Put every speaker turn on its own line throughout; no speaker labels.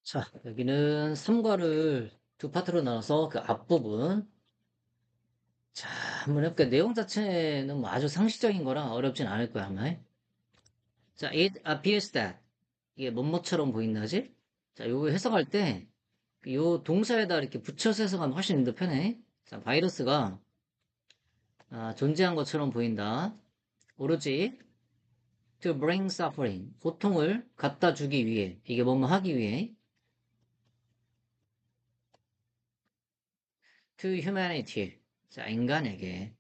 자, 여기는 3과를 두 파트로 나눠서 그 앞부분. 자, 한번 해볼게요. 내용 자체는 뭐 아주 상식적인 거라 어렵진 않을 거야, 아마. 자, it appears that. 이게 뭐뭐처럼 보인다지? 자, 요거 해석할 때, 요 동사에다 이렇게 붙여서 해석하면 훨씬 더 편해. 자, 바이러스가 존재한 것처럼 보인다. 오로지 to bring suffering. 고통을 갖다 주기 위해. 이게 뭐뭐 하기 위해. to humanity. 자, 인간에게.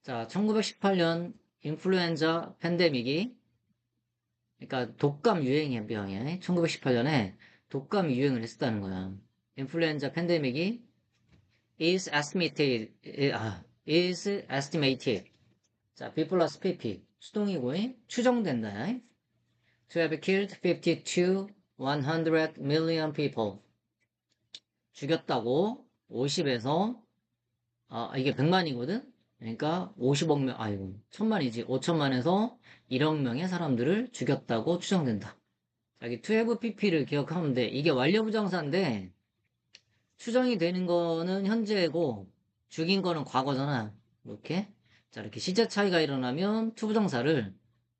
자, 1918년 인플루엔자 팬데믹이, 그러니까 독감 유행병에 1918년에 독감이 유행을 했었다는 거야. 인플루엔자 팬데믹이 is estimated. 자, B 플러스 PP. 수동이고, 추정된다. To have killed 50 to 100 million people. 죽였다고 50에서, 이게 100만이거든? 그러니까 50억 명, 아이고, 1000만이지. 5천만에서 1억 명의 사람들을 죽였다고 추정된다. 여기 2FPP를 기억하면 돼. 이게 완료부정사인데, 추정이 되는 거는 현재고, 죽인 거는 과거잖아. 이렇게. 자, 이렇게 시제 차이가 일어나면 투부정사를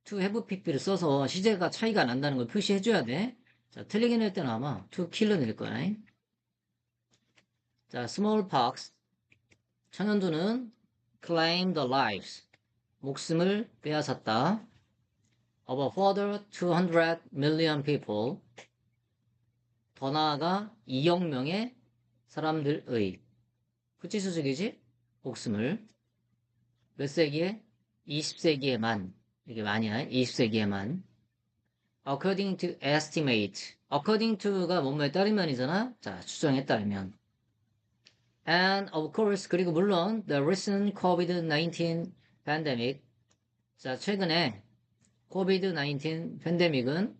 2FPP를 써서 시제가 차이가 난다는 걸 표시해줘야 돼. 자, 틀리긴 할 때는 아마 to kill을 낼 거야. 자, smallpox. 천연두는 claim the lives. 목숨을 빼앗았다. of a further 200 million people. 더 나아가 2억 명의 사람들의. 구치수직이지? 목숨을. 몇 세기에? 20세기에만. 이게 만이야. 20세기에만. according to estimate. according to가 뭐뭐에 따르면이잖아. 자, 추정에 따르면. and of course, 그리고 물론 the recent COVID-19 pandemic. 자, 최근에 COVID-19 팬데믹은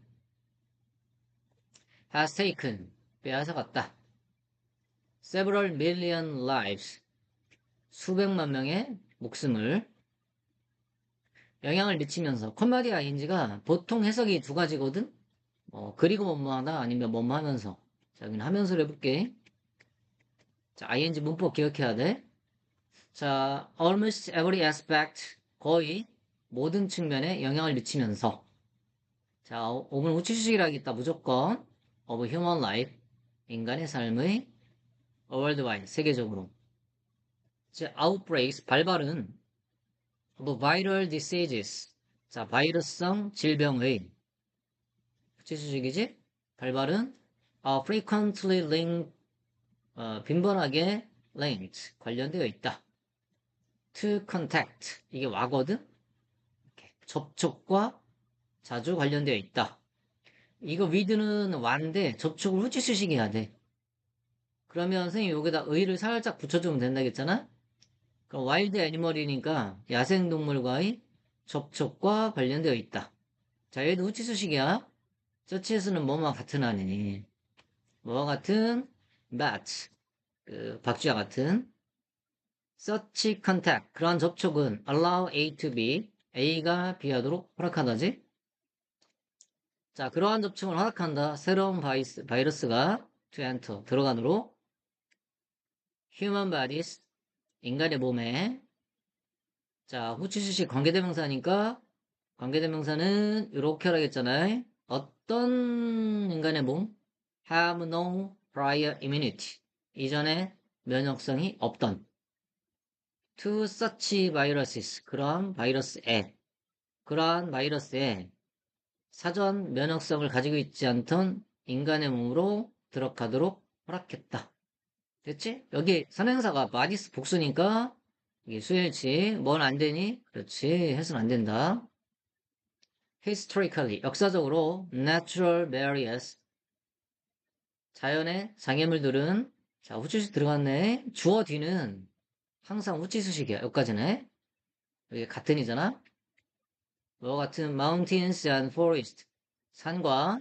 has taken, 빼앗아갔다. several million lives, 수백만 명의 목숨을 영향을 미치면서 콤마디 ing가 보통 해석이 두 가지거든? 그리고 뭐뭐하다 아니면 뭐뭐 하면서. 자, 여기는 하면서를 해볼게. 자, ing 문법 기억해야 돼. 자, almost every aspect, 거의 모든 측면에 영향을 미치면서. 자, 오늘 우치수식이라겠다, 무조건. of human life, 인간의 삶의 worldwide, 세계적으로. 자, outbreaks, 발발은 of viral diseases. 자, 바이러스성 질병의 우치수식이지? 발발은 frequently linked, 빈번하게 linked, 관련되어 있다. to contact, 이게 와거든? 접촉과 자주 관련되어 있다. 이거 with는 와인데 접촉을 후치수식 해야 돼. 그러면 선생님 여기다 의를 살짝 붙여주면 된다겠잖아? 그럼 와일드 애니멀이니까 야생동물과의 접촉과 관련되어 있다. 자, 얘도 후치수식이야. 서치에서는 뭐와 같은 하니? 뭐와 같은? that. 박쥐와 같은. such contact. 그러한 접촉은 allow A to B. A가 B하도록 허락하다지? 자, 그러한 접촉을 허락한다. 새로운 바이러스가 to enter. 들어가도록. human bodies. 인간의 몸에. 자, 후치수식 관계대명사니까 관계대명사는 이렇게 하라겠잖아요. 어떤 인간의 몸? have no prior immunity. 이전에 면역성이 없던. to such viruses. 그러한 바이러스에 사전 면역성을 가지고 있지 않던 인간의 몸으로 들어가도록 허락했다. 됐지? 여기 선행사가 마디스 복수니까 이게 수일치. 뭔 안 되니? 그렇지. 해서는 안 된다. historically, 역사적으로 natural barriers, 자연의 장애물들은 자, 후치수식 들어갔네. 주어 뒤는 항상 후치수식이야. 여기까지네. 여기 같은 이잖아. 뭐 같은 mountains and forest, 산과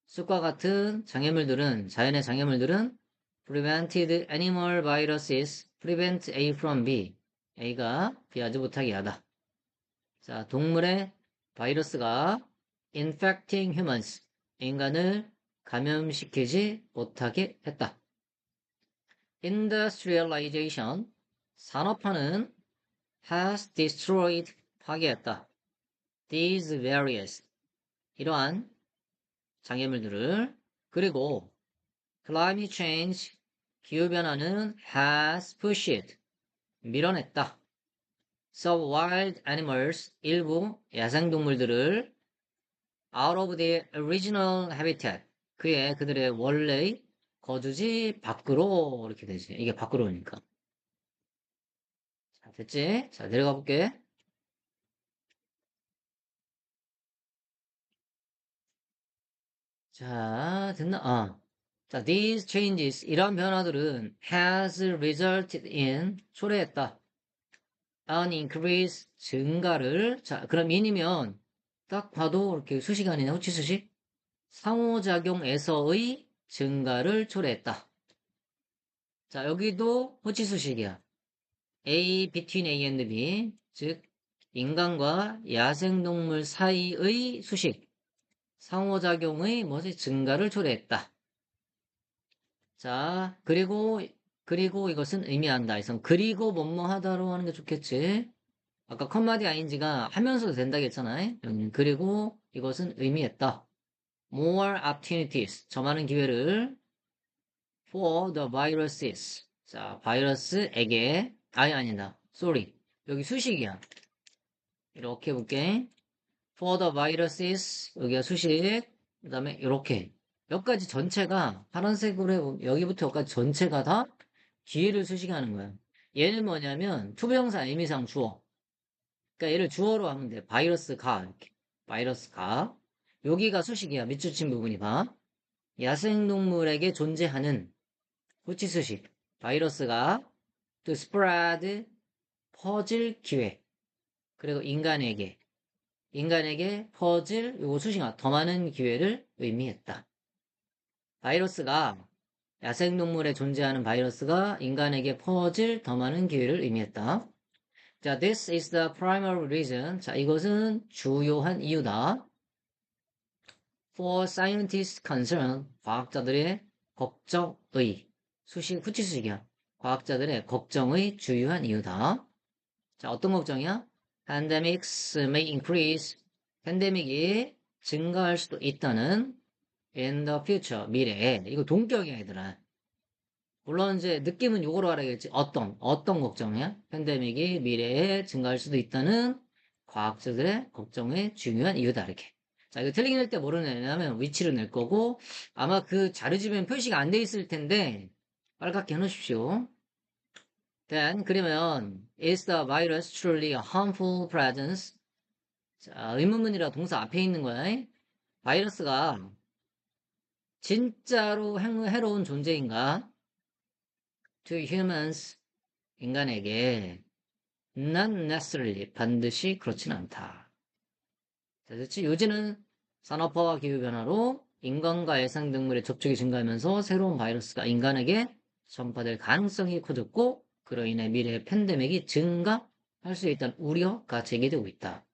숲과 같은 장애물들은 자연의 장애물들은 prevented animal viruses, prevent A from B. A가 B하지 못하게 하다. 자, 동물의 바이러스가 infecting humans, 인간을 감염시키지 못하게 했다. Industrialization, 산업화는 has destroyed, 파괴했다. These various, 이러한 장애물들을. 그리고 climate change, 기후변화는 has pushed, 밀어냈다. Some wild animals, 일부 야생동물들을 out of their original habitat, 그들의 원래의 거주지 밖으로, 이렇게 되지. 이게 밖으로니까. 자, 됐지? 자, 내려가 볼게. 자, 됐나? 자, these changes, 이러한 변화들은 has resulted in, 초래했다. an increase, 증가를. 자, 그럼 in이면 딱 봐도 이렇게 수식 아니냐, 호치수식? 상호작용에서의 증가를 초래했다. 자, 여기도 호치수식이야. A, between A and B, 즉 인간과 야생동물 사이의 수식, 상호작용의 뭐지? 증가를 초래했다. 자, 그리고 이것은 의미한다. 그리고 뭐뭐 하다로 하는 게 좋겠지. 아까 컴마디 ing가 하면서도 된다고 했잖아. 여기는 그리고 이것은 의미했다. More opportunities, 저 많은 기회를 for the viruses. 자, 바이러스에게, 아니다. sorry. 여기 수식이야. 이렇게 해볼게. for the viruses, 여기가 수식. 그 다음에 이렇게. 여기까지 전체가 파란색으로 해보면 여기부터 여기까지 전체가 다 기회를 수식하는 거야. 얘는 뭐냐면 투부정사 의미상 주어. 그러니까 얘를 주어로 하면 돼. 바이러스가 이렇게. 바이러스가. 여기가 수식이야. 밑줄 친 부분이 봐. 야생동물에게 존재하는 호치수식. 바이러스가 또 spread, 퍼질 기회. 그리고 인간에게 퍼질, 요거 수식아, 더 많은 기회를 의미했다. 바이러스가, 야생동물에 존재하는 바이러스가 인간에게 퍼질 더 많은 기회를 의미했다. 자, this is the primary reason. 자, 이것은 주요한 이유다. For scientists concerned, 과학자들의 걱정의, 수식, 후치수식이야. 과학자들의 걱정의 주요한 이유다. 자, 어떤 걱정이야? Pandemics may increase. 팬데믹이 증가할 수도 있다는 in the future, 미래에. 이거 동격이야, 얘들아. 물론 이제 느낌은 요거로 알아야겠지. 어떤 걱정이야? 팬데믹이 미래에 증가할 수도 있다는 과학자들의 걱정의 중요한 이유다, 이렇게. 자, 이거 틀리게 낼 때 뭐를 내냐면 위치를 낼 거고, 아마 그 자료집에는 표시가 안 돼 있을 텐데, 빨갛게 해놓으십시오. Then, 그러면, is the virus truly a harmful presence? 자, 의문문이라 동사 앞에 있는 거야. 바이러스가 진짜로 해로운 존재인가? To humans, 인간에게 not necessarily, 반드시 그렇진 않다. 자, 그렇지? 요즘은 산업화와 기후변화로 인간과 해상동물의 접촉이 증가하면서 새로운 바이러스가 인간에게 전파될 가능성이 커졌고 그로 인해 미래의 팬데믹이 증가할 수 있다는 우려가 제기되고 있다.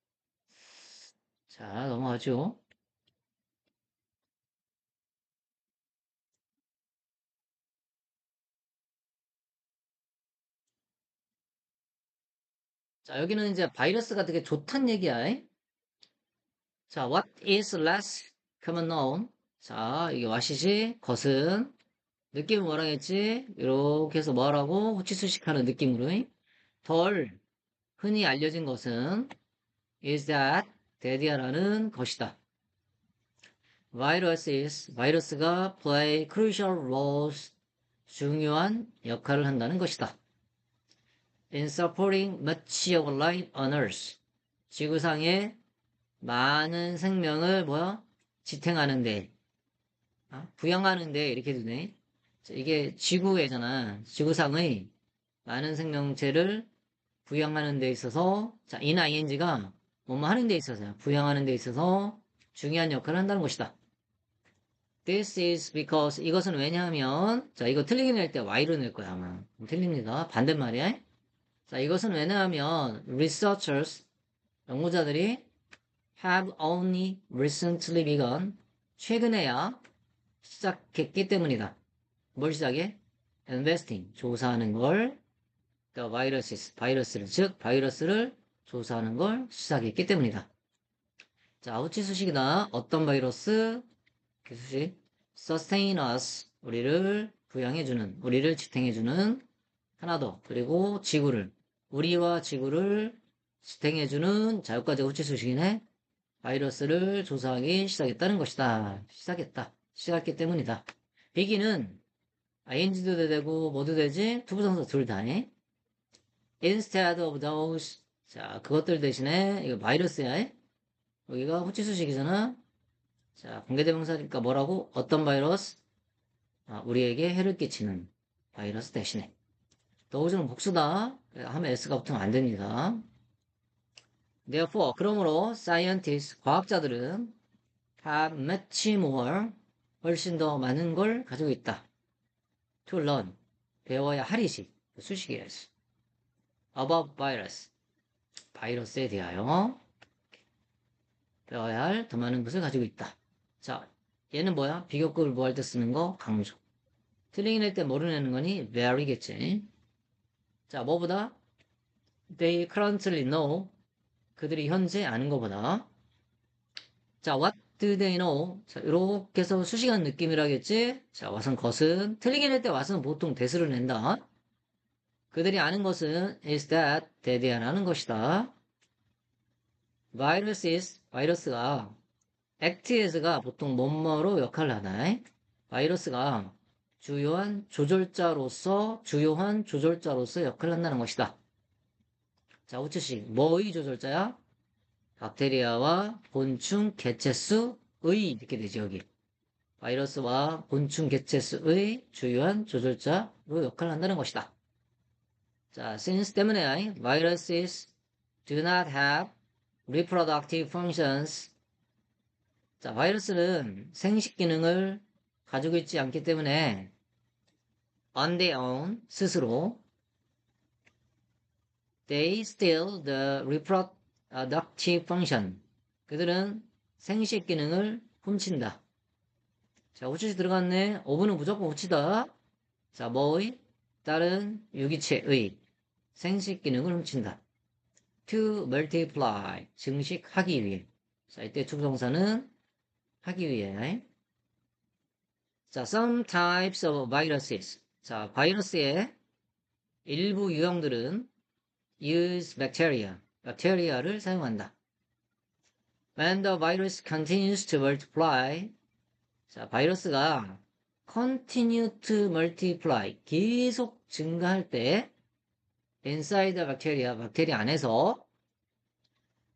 자, 넘어가죠. 자, 여기는 이제 바이러스가 되게 좋단 얘기야. 자, what is less common known? 자, 이게 what이지? 것은 느낌은 뭐라겠지? 이렇게 해서 뭐라고? 호치수식하는 느낌으로 덜 흔히 알려진 것은 is that that이라는 것이다. 바이러스가 play crucial roles, 중요한 역할을 한다는 것이다. In supporting much of life on Earth, 지구상의 많은 생명을 지탱하는데, 부양하는데 이렇게 되네. 이게 지구애잖아. 지구상의 많은 생명체를 부양하는 데 있어서, 자, in ing가 뭐뭐 하는 데 있어서요. 부양하는 데 있어서 중요한 역할을 한다는 것이다. This is because, 이것은 왜냐하면, 자, 이거 틀리게 낼 때 Y로 낼 거야, 아마. 틀립니다. 반대말이야. 자, 이것은 왜냐하면, researchers, 연구자들이 have only recently begun, 최근에야 시작했기 때문이다. 뭘 시작해? investing, 조사하는 걸, the viruses, 바이러스를, 즉, 바이러스를 조사하는 걸 시작했기 때문이다. 자, 후치 수식이다. 어떤 바이러스? 그 수식. sustain us, 우리를 부양해주는, 우리를 지탱해주는, 하나 더. 그리고 지구를, 우리와 지구를 지탱해주는, 자, 여기까지 후치 수식이네. 바이러스를 조사하기 시작했다는 것이다. 시작했다. 시작했기 때문이다. 비기는 ing도 되고 뭐도 되지? 투부정사 둘 다 해. instead of those. 자, 그것들 대신에 이거 바이러스야. 여기가 후치수식이잖아. 자, 관계대명사니까 뭐라고? 어떤 바이러스? 아, 우리에게 해를 끼치는 바이러스 대신에. those는 복수다. 하면 s가 붙으면 안 됩니다. Therefore, 그러므로 scientists, 과학자들은 have much more, 훨씬 더 많은 걸 가지고 있다. to learn, 배워야 할이지. 수식이었어. about virus, 바이러스에 대하여 배워야 할 더 많은 것을 가지고 있다. 자, 얘는 뭐야? 비교급을 뭐 할 때 쓰는 거? 강조. 틀리긴 할 때 뭐를 내는 거니? very겠지. 자, 뭐보다? They currently know, 그들이 현재 아는 것보다. 자, what do they know? 자, 이렇게 해서 수식한 느낌이라겠지? 자, what은 것은. 틀리긴 할 때 what은 보통 대수를 낸다. 그들이 아는 것은 is that, 대대한 것이다. viruses, 바이러스가 act as가 보통 뭐뭐로 역할을 하나? 바이러스가 주요한 조절자로서 역할을 한다는 것이다. 자, 우측식 뭐의 조절자야? 박테리아와 곤충, 개체수의 이렇게 되지 여기. 바이러스와 곤충, 개체수의 주요한 조절자로 역할을 한다는 것이다. 자, since 때문에 viruses do not have reproductive functions. 자, 바이러스는 생식 기능을 가지고 있지 않기 때문에 on their own, 스스로 they steal the reproductive function. 그들은 생식 기능을 훔친다. 자, 우치시 들어갔네. 오브는 무조건 우치다. 자, 뭐의? 다른 유기체의 생식 기능을 훔친다. to multiply, 증식하기 위해. 자, 이때 축동사는 하기 위해. 자, some types of viruses. 자, 바이러스의 일부 유형들은 use bacteria, 박테리아를 사용한다. When the virus continues to multiply. 자, 바이러스가 continue to multiply, 계속 증가할 때 inside the bacteria, 박테리아 안에서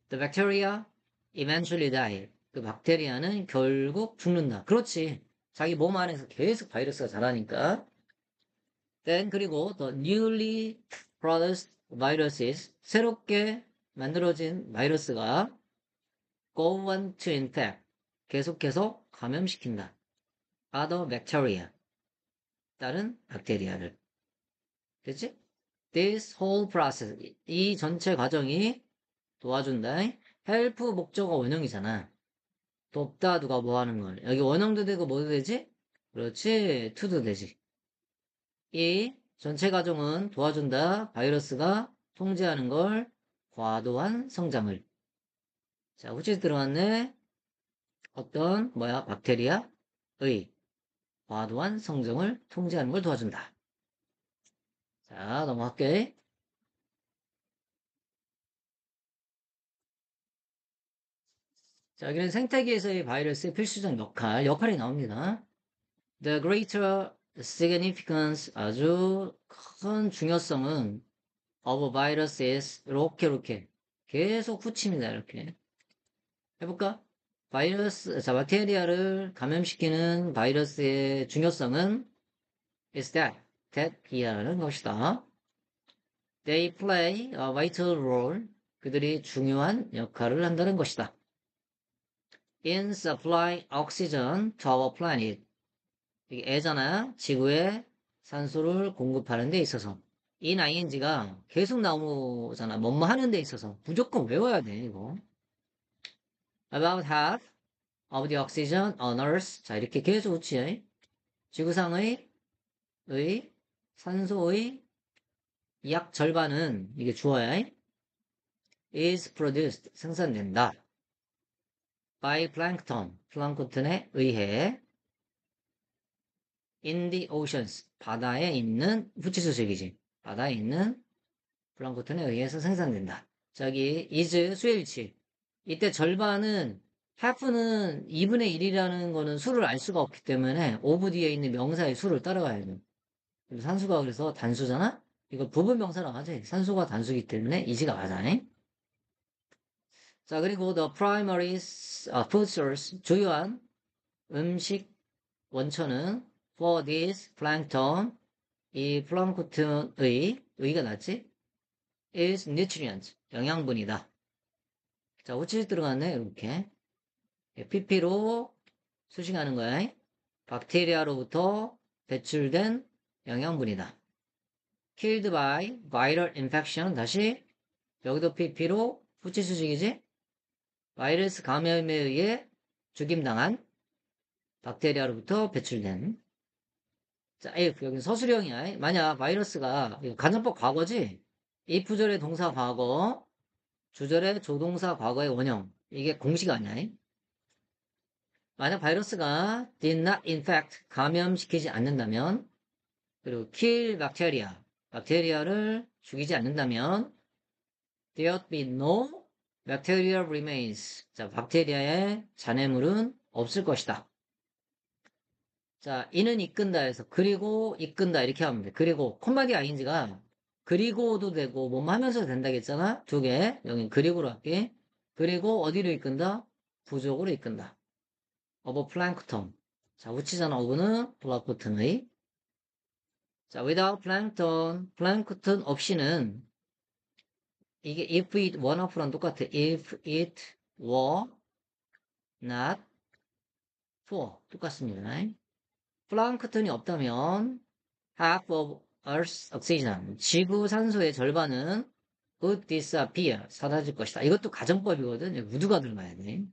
the bacteria eventually die. 그 박테리아는 결국 죽는다. 그렇지. 자기 몸 안에서 계속 바이러스가 자라니까. Then 그리고 the newly produced viruses, 새롭게 만들어진 바이러스가 go on to infect, 계속해서 감염시킨다. other bacteria, 다른 박테리아를. 됐지? This whole process, 이 전체 과정이 도와준다. help 목적어 원형이잖아. 돕다 누가 뭐 하는 걸. 여기 원형도 되고 뭐도 되지? 그렇지. to도 되지. 이 전체 과정은 도와준다. 바이러스가 통제하는 걸, 과도한 성장을. 자, 후치 들어왔네. 어떤 뭐야? 박테리아의 과도한 성장을 통제하는 걸 도와준다. 자, 넘어갈게. 자, 여기는 생태계에서의 바이러스의 필수적 역할이 나옵니다. The greater significance, 아주 큰 중요성은 of viruses, 이렇게 계속 붙입니다. 이렇게 해볼까? 바이러스, 자, 박테리아를 감염시키는 바이러스의 중요성은 is that이라는 것이다. They play a vital role, 그들이 중요한 역할을 한다는 것이다. In supply oxygen to our planet. 이게 애잖아. 지구에 산소를 공급하는 데 있어서. in ing가 계속 나오잖아. 뭐뭐 하는 데 있어서. 무조건 외워야 돼, 이거. About half. of the oxygen owners. 자, 이렇게 계속 붙이. 지구상의 산소의 약 절반은 이게 주어야 is produced 생산된다. by plankton 플랑크톤에 의해 in the oceans 바다에 있는 부치수식이지. 바다에 있는 플랑크톤에 의해서 생산된다. 저기 is 수의 위치. 이때 절반은 half는 2분의 1이라는 거는 수를 알 수가 없기 때문에 of 뒤에 있는 명사의 수를 따라가야 돼. 산수가 그래서 단수잖아? 이거 부분 명사라고 하지. 산수가 단수기 때문에 is가 맞아. 자, 그리고 the primary food source 주요한 음식 원천은 for this plankton 이 플랑크톤의 의가 낫지? is nutrient 영양분이다. 자, 우치 들어갔네 이렇게 pp로 수식하는 거야. 박테리아로부터 배출된 영양분이다. killed by viral infection 다시 여기도 pp로 후치 수식이지? 바이러스 감염에 의해 죽임당한 박테리아로부터 배출된. 자, if 여기 서술형이야. 만약 바이러스가 간접법 과거지? if 절의 동사 과거, 주절의 조동사 과거의 원형. 이게 공식 아니야. 만약 바이러스가 did not infect 감염시키지 않는다면 그리고 kill bacteria 박테리아를 죽이지 않는다면 there be no bacterial remains. 자, 박테리아의 잔해물은 없을 것이다. 자, 이는 이끈다에서 그리고 이끈다 이렇게 하면 돼. 그리고 콤마디 ing가 그리고도 되고 뭐뭐 하면서 된다겠잖아. 두 개. 여기 그리고로 할게. 그리고 어디로 이끈다? 부족으로 이끈다. of plankton. 자, 우치잖아. of는 플랑크톤의. 자, without plankton. 플랑크톤 없이는 이게 if it were not랑 똑같아. if it were not for 똑같습니다. 플랑크톤이 없다면 half of Earth's oxygen 지구 산소의 절반은 would disappear 사라질 것이다. 이것도 가정법이거든. 우드가 들어가야 돼.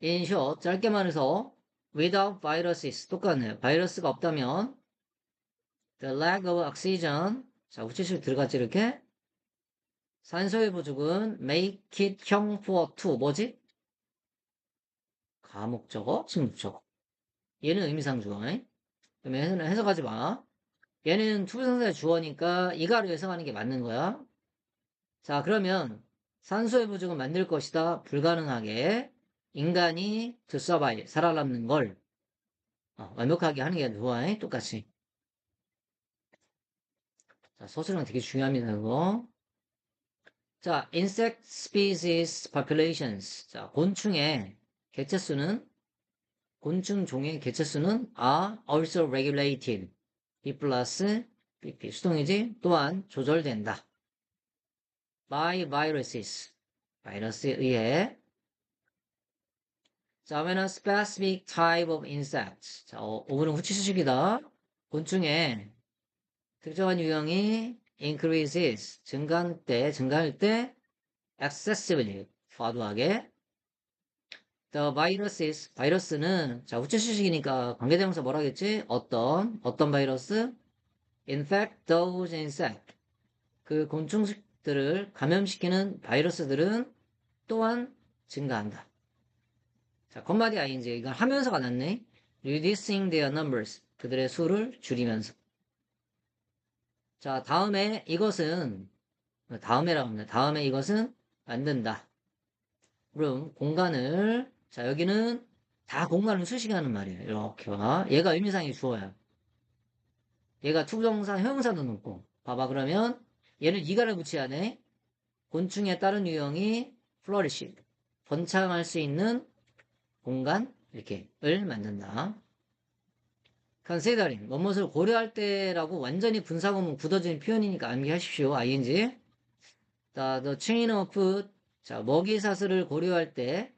In short 짧게 말해서 without viruses 똑같네요. 바이러스가 없다면 the lack of oxygen 자 우체식 들어갔지 이렇게 산소의 부족은 make it 형 for to 뭐지? 가목적어, 직목적어. 얘는 의미상 주어. 그러면 해석하지 마. 얘는 투부정사의 주어니까 이가로 해석하는 게 맞는 거야. 자, 그러면 산소의 부족은 만들 것이다. 불가능하게 인간이 to survive 살아남는 걸 완벽하게 하는 게 좋아. 똑같이. 자, 서술형 되게 중요합니다. 그거. 자, insect species populations. 자, 곤충의 개체수는 곤충 종의 개체수는 are also regulated. B 플러스 BP 수동이지 또한 조절된다. by viruses 바이러스에 의해. 자, when a specific type of insect 자, 5분은 후치수식이다. 곤충의 특정한 유형이 increases 증가할 때 excessively 과도하게 the viruses 바이러스는 자 후치수식이니까 관계대명사 뭐라 겠지? 어떤 바이러스? infect those insect 그 곤충들을 감염시키는 바이러스들은 또한 증가한다. 자, 겉마디 ing 이건 하면서가 낫네. reducing their numbers 그들의 수를 줄이면서. 자, 다음에 이것은 다음에라고 합니다. 다음에 이것은 만든다. room 공간을 자 여기는 다 공간을 수식하는 말이에요. 이렇게 봐. 얘가 의미상이 주어야. 얘가 투부정사 형용사도 넣고. 봐봐 그러면 얘는 이가를 붙여야 돼. 곤충에 따른 유형이 flourish 번창할 수 있는 공간 이렇게를 만든다. considering 무엇을 고려할 때라고 완전히 분사구문 굳어진 표현이니까 암기하십시오. ing 자, the chain of food 자 먹이 사슬을 고려할 때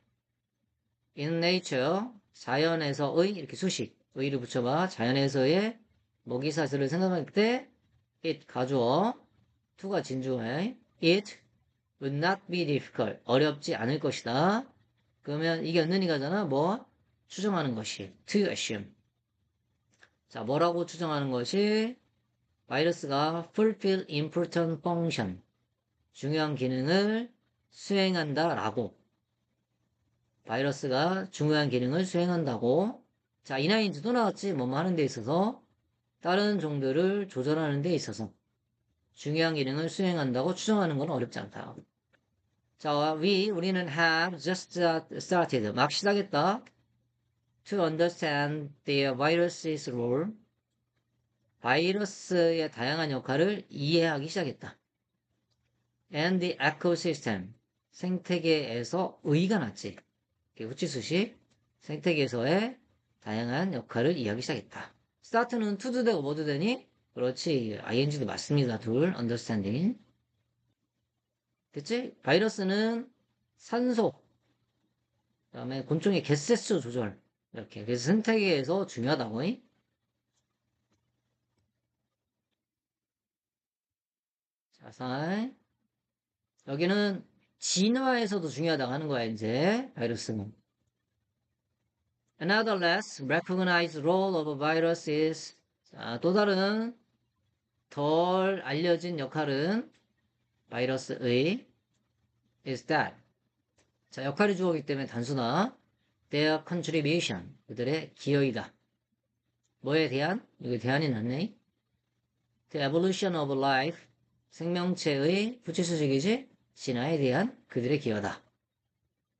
in nature 자연에서의 이렇게 수식 의를 붙여봐. 자연에서의 먹이 사슬을 생각할 때 it 가주어 to가 진주어 it would not be difficult 어렵지 않을 것이다. 그러면 이게 은은이가잖아. 뭐? 추정하는 것이. to assume. 자, 뭐라고 추정하는 것이 바이러스가 fulfill important function. 중요한 기능을 수행한다라고. 바이러스가 중요한 기능을 수행한다고. 자, 이나인지 또 나왔지. 뭐뭐 하는 데 있어서 다른 종들을 조절하는 데 있어서 중요한 기능을 수행한다고 추정하는 건 어렵지 않다. 자, 우리는 have just started. 막 시작했다. To understand the virus's role. 바이러스의 다양한 역할을 이해하기 시작했다. And the ecosystem. 생태계에서 의가 났지. 후치수식. 생태계에서의 다양한 역할을 이해하기 시작했다. start는 to도 되고 뭐도 되니? 그렇지. ing도 맞습니다. 둘. understanding. 됐지? 바이러스는 산소, 그 다음에 곤충의 개체수 조절. 이렇게. 그래서 생태계에서 중요하다고. 자, 여기는 진화에서도 중요하다고 하는 거야, 이제. 바이러스는. Another less recognized role of a virus is, 자, 또 다른 덜 알려진 역할은 바이러스의 is that. 자, 역할이 주어지기 때문에 단순화. Their contribution. 그들의 기여이다. 뭐에 대한? 여기 대안이 났네. The evolution of life. 생명체의 부치수식이지? 진화에 대한 그들의 기여다.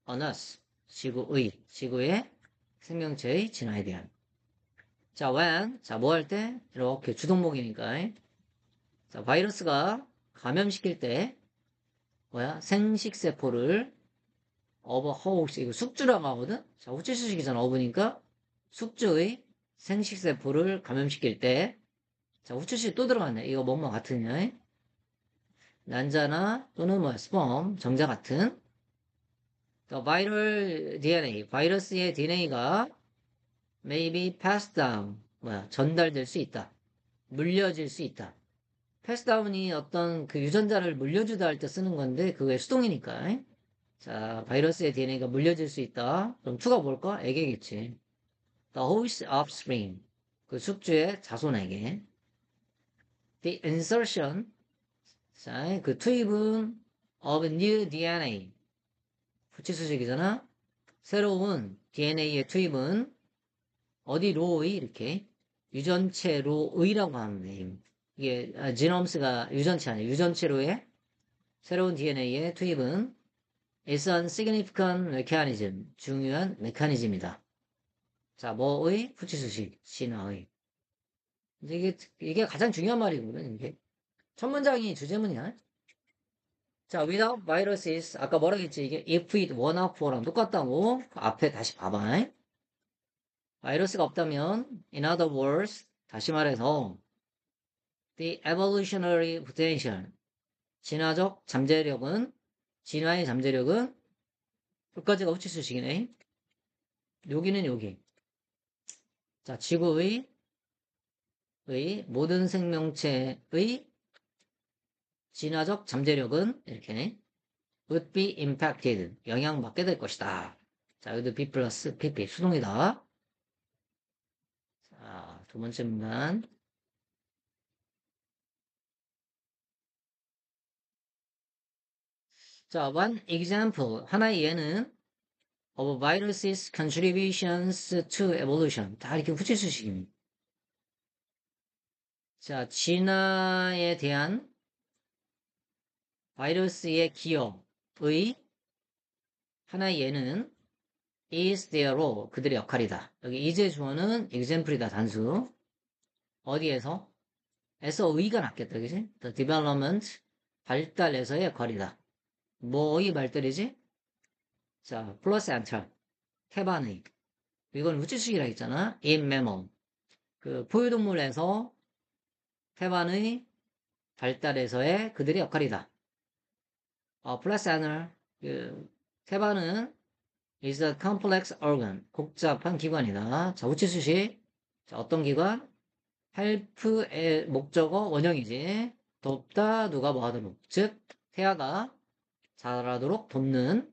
On us. 지구의 생명체의 진화에 대한. 자, when. 자, 뭐 할 때? 이렇게 주동목이니까. 자, 바이러스가 감염시킬 때, 뭐야? 생식세포를 of a host. 이거 숙주라고 하거든? 자, 후치수식이잖아. 어브니까. 숙주의 생식세포를 감염시킬 때, 자, 후추씨 또 들어갔네. 이거 뭐뭐 같으냐? 난자나 또는 뭐 스펌, 정자 같은. viral DNA, 바이러스의 DNA가 may be passed down, 전달될 수 있다. 물려질 수 있다. pass down이 어떤 그 유전자를 물려주다 할 때 쓰는 건데 그게 수동이니까. 자, 바이러스의 DNA가 물려질 수 있다. 그럼 투가 뭘까? 에게겠지. The host offspring, 그 숙주의 자손에게. The insertion, 자, 그 투입은 of new DNA. 후치수식이잖아. 새로운 DNA의 투입은 어디로의 이렇게 유전체로의라고 하는데 이게 지놈스가 유전체 아니에요. 유전체로의 새로운 DNA의 투입은 is a significant mechanism. 중요한 메커니즘이다. 자, 뭐의? 후치수식. 진화의. 이게 가장 중요한 말이거든, 이게. 첫 문장이 주제문이야. 자, without viruses, 아까 뭐라 했지? 이게 if it were not for랑 똑같다고. 앞에 다시 봐봐. 바이러스가 없다면, in other words, 다시 말해서, the evolutionary potential, 진화적 잠재력은, 진화의 잠재력은, 끝까지가 후치수식이네. 여기는 여기. 자, 지구의, 모든 생명체의 진화적 잠재력은, 이렇게, would be impacted. 영향받게 될 것이다. 자, 여기도 B 플러스 PP 수동이다. 자, 두 번째 문단. 자, one example. 하나의 예는 of viruses contributions to evolution. 다 이렇게 후치수식입니다. 자, 진화에 대한 바이러스의 기여의 하나의 예는 is their role. 그들의 역할이다. 여기 is의 주어는 example이다. 단수. 어디에서? 에서 의가 낫겠다. 그지? The development. 발달에서의 역할이다. 뭐의 발달이지? 자, 플러센탈. 태반의. 이건 우치수식이라 했잖아. in mammal. 그 포유동물에서 태반의 발달에서의 그들의 역할이다. 플라센탈. 그 태반은 is a complex organ. 복잡한 기관이다. 자, 우치수식. 자, 어떤 기관? help의 목적어 원형이지. 돕다, 누가 뭐 하도록. 즉, 태아가 자라도록 돕는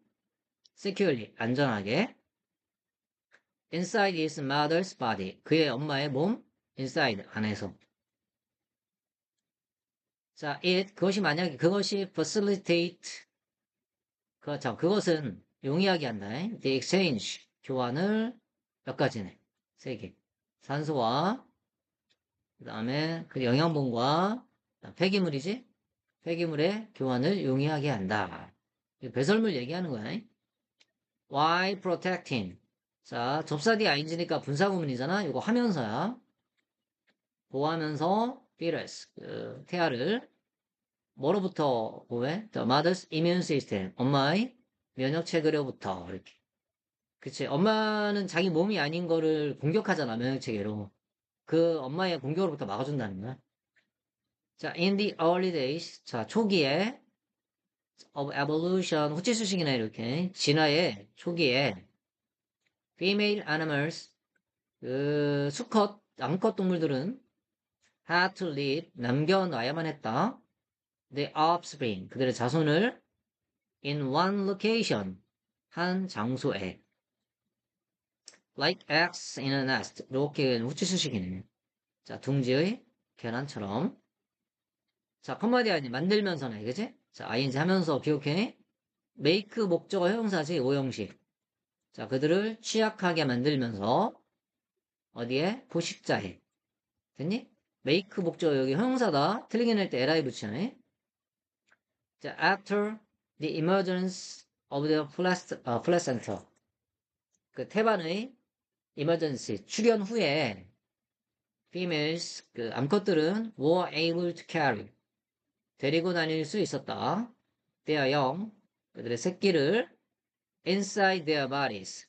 securely, 안전하게. inside his mother's body, 그의 엄마의 몸, inside, 안에서. 자, 그것이 만약에, 그것이 facilitate, 그것은 용이하게 한다. the exchange, 교환을 몇 가지네. 세 개. 산소와, 그 다음에 그 영양분과 폐기물이지? 폐기물의 교환을 용이하게 한다. 배설물 얘기하는 거야. Why protecting? 자, 접사디 ing니까 분사구문이잖아. 이거 하면서야. 보호하면서 fetus, 태아를 뭐로부터 보호해? The mother's immune system. 엄마의 면역 체계로부터 이렇게. 그치? 엄마는 자기 몸이 아닌 거를 공격하잖아. 면역 체계로. 그 엄마의 공격으로부터 막아준다는 거야. 자, in the early days. 자, 초기에 of evolution. 호치수식이나 이렇게. 진화의 초기에 female animals. 수컷, 암컷 동물들은 had to live. 남겨놔야만 했다. The offspring. 그들의 자손을 in one location. 한 장소에. Like eggs in a nest. 이렇게 후치수식이네. 자, 둥지의 계란처럼. 자, 컴마디 아니 만들면서네, 그지? 자, ing 하면서 기억해. make 목적어 형용사지, 오형식. 자, 그들을 취약하게 만들면서 어디에? 포식자에. 됐니? make 목적어 여기 형용사다. 틀리게 낼 때 li 붙이네. 자, after the emergence of the placenta. 그 태반의 emergency 출현 후에 females 암컷들은 were able to carry 데리고 다닐 수 있었다. their young 그들의 새끼를 inside their bodies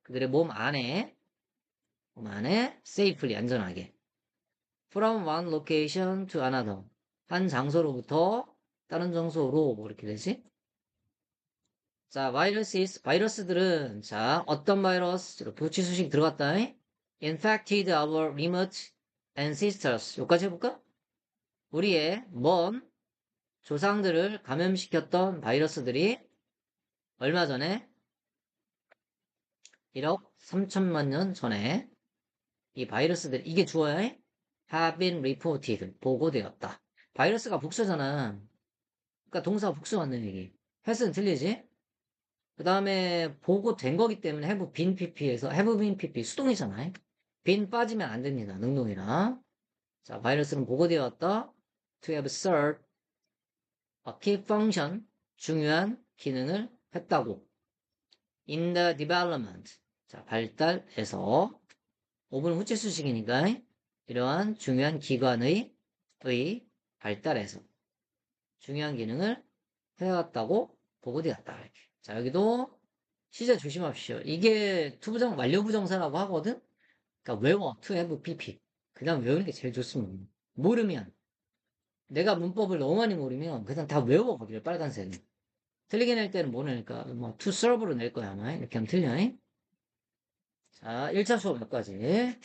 그들의 몸 안에 safely 안전하게 from one location to another 한 장소로부터 다른 장소로 뭐 이렇게 되지? 자, 바이러스들은 자 어떤 바이러스 부치 수식 들어갔다. infected our remote ancestors 여기까지 해볼까? 우리의 먼 조상들을 감염시켰던 바이러스들이 얼마 전에 1억 3천만 년 전에 이 바이러스들 이게 주어야 해? have been reported 보고되었다. 바이러스가 복수잖아. 그러니까 동사 복수 맞는 얘기. has는 틀리지? 그 다음에 보고된 거기 때문에 have been pp에서 have been pp 수동이잖아. been 빠지면 안 됩니다. 능동이라. 자, 바이러스는 보고되었다. to have served a key function 중요한 기능을 했다고. in the development 자, 발달에서 5분 후치수식이니까 이러한 중요한 기관의 발달에서 중요한 기능을 해왔다고 보고되었다. 자, 여기도 시제 조심합시오. 이게 투부정 완료부정사라고 하거든. 그러니까 외워 to have pp 그냥 외우는 게 제일 좋습니다. 모르면 내가 문법을 너무 많이 모르면 그냥 다 외워 거기를 빨간색. 틀리게 낼 때는 뭐 낼까? 뭐 to serve로 낼 거야 아마. 이렇게 하면 틀려. 자, 1차 수업 여기까지.